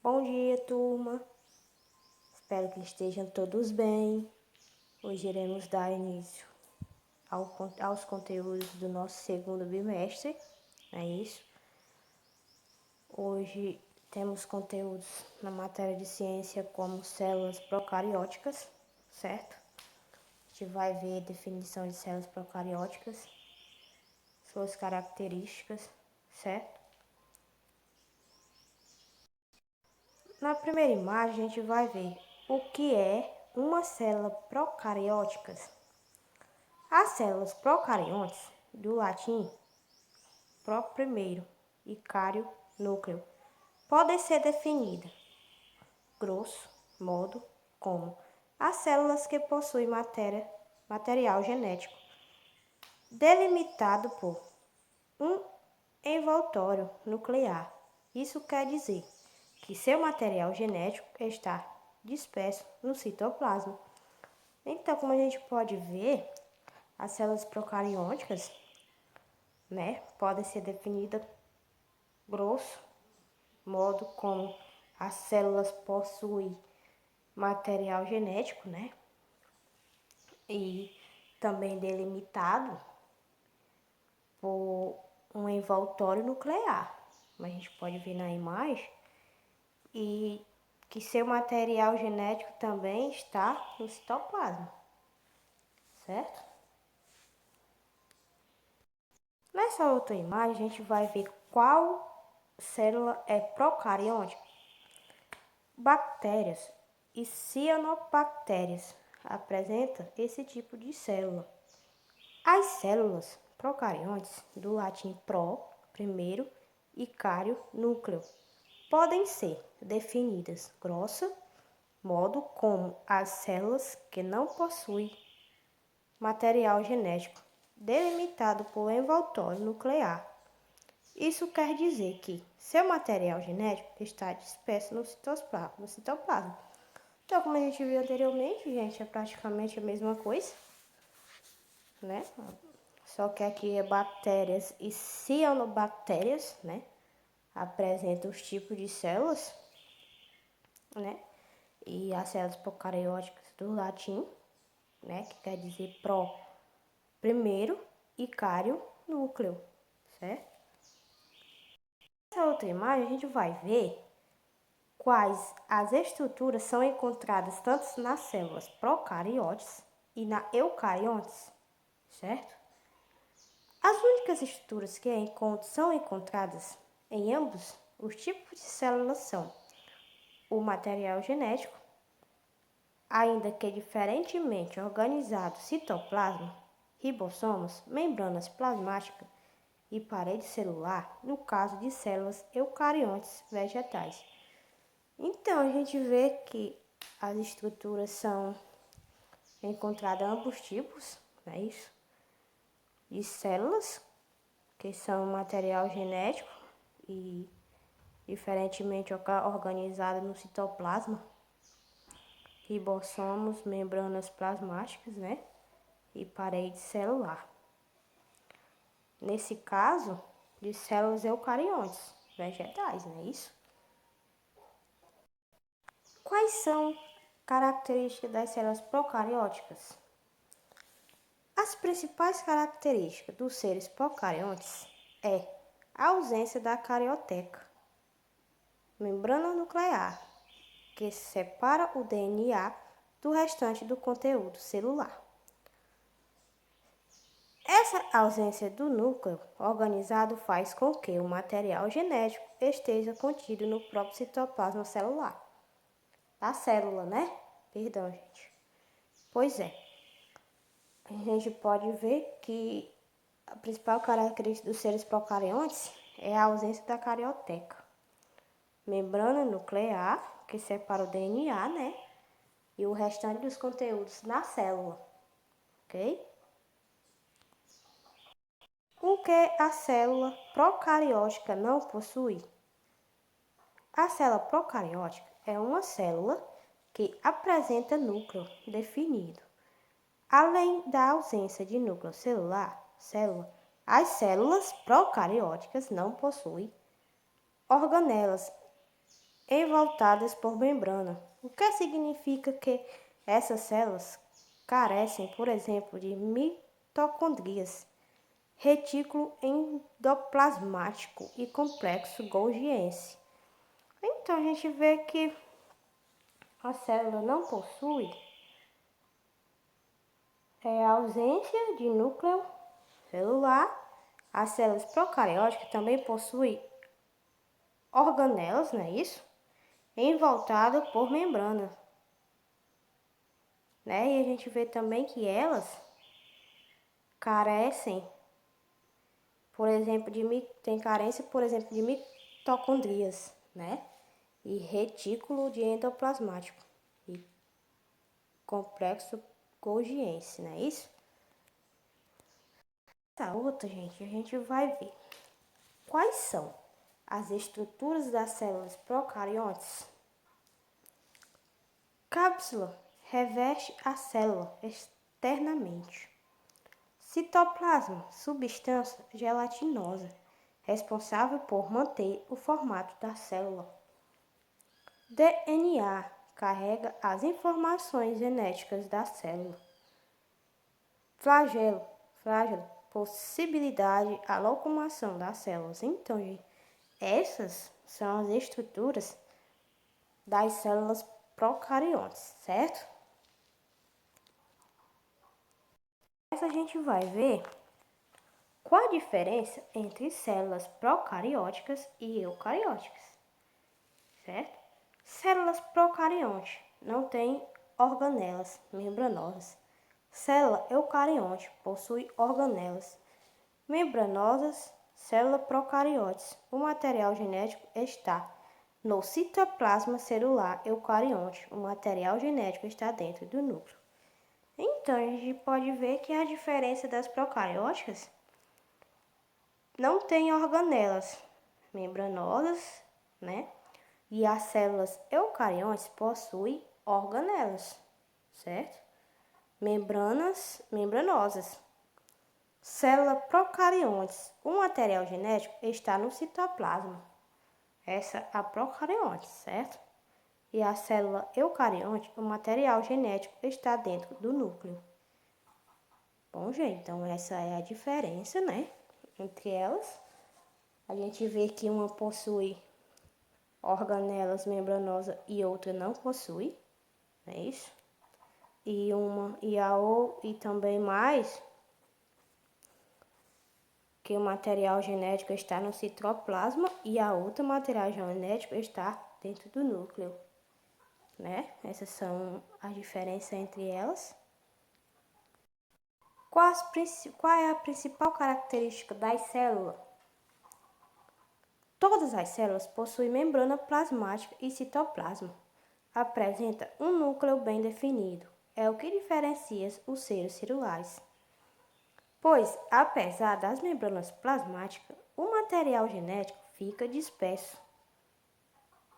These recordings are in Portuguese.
Bom dia, turma. Espero que estejam todos bem. Hoje iremos dar início aos conteúdos do nosso segundo bimestre, não é isso? Hoje temos conteúdos na matéria de ciência como células procarióticas, certo? A gente vai ver definição de células procarióticas, suas características, certo? Na primeira imagem, a gente vai ver o que é uma célula procariótica. As células procariontes, do latim pro primeiro e cário núcleo, podem ser definidas, grosso modo, como as células que possuem material genético delimitado por um envoltório nuclear. Isso quer dizer que seu material genético está disperso no citoplasma. Então, como a gente pode ver, as células procarióticas, podem ser definidas grosso modo como as células possuem material genético, e também delimitado por um envoltório nuclear, como a gente pode ver na imagem, e que seu material genético também está no citoplasma, certo? Nessa outra imagem, a gente vai ver qual célula é procariótica. Bactérias e cianobactérias apresentam esse tipo de célula. As células procariontes, do latim pro, primeiro, e cário, núcleo, podem ser definidas grosso modo como as células que não possuem material genético delimitado por envoltório nuclear. Isso quer dizer que seu material genético está disperso no citoplasma. Então, como a gente viu anteriormente, gente, é praticamente a mesma coisa, Só que aqui é bactérias e cianobactérias, apresentam os tipos de células, E as células procarióticas do latim, que quer dizer pro, primeiro, e cário, núcleo, certo? Nessa outra imagem, a gente vai ver quais as estruturas são encontradas tanto nas células procariotes e na eucariotes, certo? As únicas estruturas que são encontradas em ambos os tipos de células são o material genético, ainda que diferentemente organizado citoplasma, ribossomos, membranas plasmáticas e parede celular, no caso de células eucariontes vegetais. Então, a gente vê que as estruturas são encontradas em ambos tipos, não é isso? De células, que são material genético e diferentemente organizado no citoplasma, ribossomos, membranas plasmáticas, e parede celular. Nesse caso, de células eucariontes vegetais, não é isso? Quais são características das células procarióticas? As principais características dos seres procariontes é a ausência da carioteca, membrana nuclear, que separa o DNA do restante do conteúdo celular. Essa ausência do núcleo organizado faz com que o material genético esteja contido no próprio citoplasma celular. Da célula, Perdão, gente. Pois é. A gente pode ver que a principal característica dos seres procariontes é a ausência da carioteca. Membrana nuclear, que separa o DNA, E o restante dos conteúdos na célula, ok? O que a célula procariótica não possui? A célula procariótica é uma célula que apresenta núcleo definido. Além da ausência de núcleo célula, as células procarióticas não possuem organelas envoltadas por membrana. O que significa que essas células carecem, por exemplo, de mitocôndrias, retículo endoplasmático e complexo golgiense. Então, a gente vê que a célula não possui ausência de núcleo celular. As células procarióticas também possuem organelas, não é isso? Envoltada por membrana, né? E a gente vê também que elas carecem, por exemplo, tem carência, por exemplo, de mitocôndrias, né? E retículo de endoplasmático e complexo golgiense, não é isso? Essa outra, gente, a gente vai ver quais são as estruturas das células procariontes. Cápsula reveste a célula externamente. Citoplasma, substância gelatinosa, responsável por manter o formato da célula. DNA carrega as informações genéticas da célula. Flagelo, possibilidade a locomoção das células. Então, gente, essas são as estruturas das células procariontes, certo? Essa a gente vai ver qual a diferença entre células procarióticas e eucarióticas, certo? Células procariontes não têm organelas membranosas. Célula eucarionte possui organelas membranosas. Célula procariotes. O material genético está no citoplasma celular eucarionte. O material genético está dentro do núcleo. Então, a gente pode ver que a diferença das procarióticas não tem organelas membranosas, né? E as células eucariontes possuem organelas, certo? Membranosas. Célula procariontes. O material genético está no citoplasma. Essa é a procarionte, certo? E a célula eucarionte, o material genético está dentro do núcleo. Bom, gente, então essa é a diferença, né? Entre elas. A gente vê que uma possui organelas membranosas e outra não possui, não é isso? E também mais que o material genético está no citoplasma e a outra material genético está dentro do núcleo, né? Essas são as diferenças entre elas. Qual é a principal característica das células? Todas as células possuem membrana plasmática e citoplasma. Apresenta um núcleo bem definido. É o que diferencia os seres celulares. Pois, apesar das membranas plasmáticas, o material genético fica disperso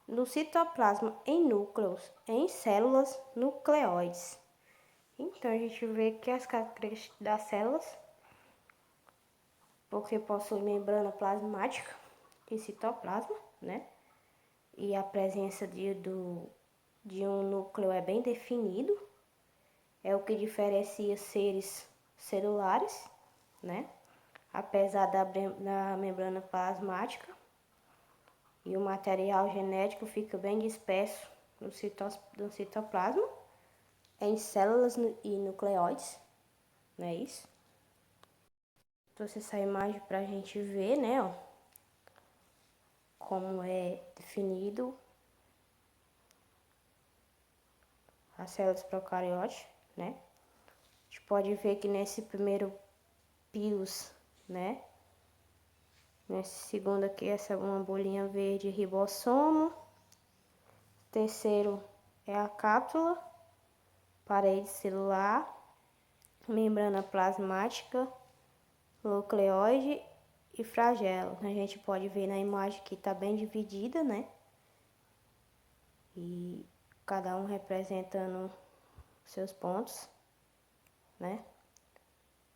no citoplasma em núcleos, em células nucleoides. Então, a gente vê que as características das células, porque possui membrana plasmática e citoplasma, né? E a presença de um núcleo é bem definido, é o que diferencia seres celulares, né? Apesar da membrana plasmática, e o material genético fica bem disperso no citoplasma, em células e nucleoides, não é isso? Trouxe essa imagem para a gente ver, né, ó, como é definido as células procarióticas, né? A gente pode ver que nesse primeiro pios, né? Nesse segundo aqui, essa é uma bolinha verde ribossomo. Terceiro é a cápsula, parede celular, membrana plasmática, nucleoide e flagelo. A gente pode ver na imagem que está bem dividida, né? E cada um representando seus pontos, né?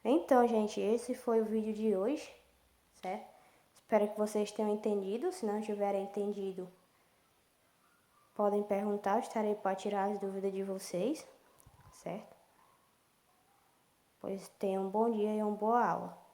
Então, gente, esse foi o vídeo de hoje, certo? Espero que vocês tenham entendido. Se não tiverem entendido, Podem perguntar, eu estarei para tirar as dúvidas de vocês, certo? Pois tenham um bom dia e uma boa aula.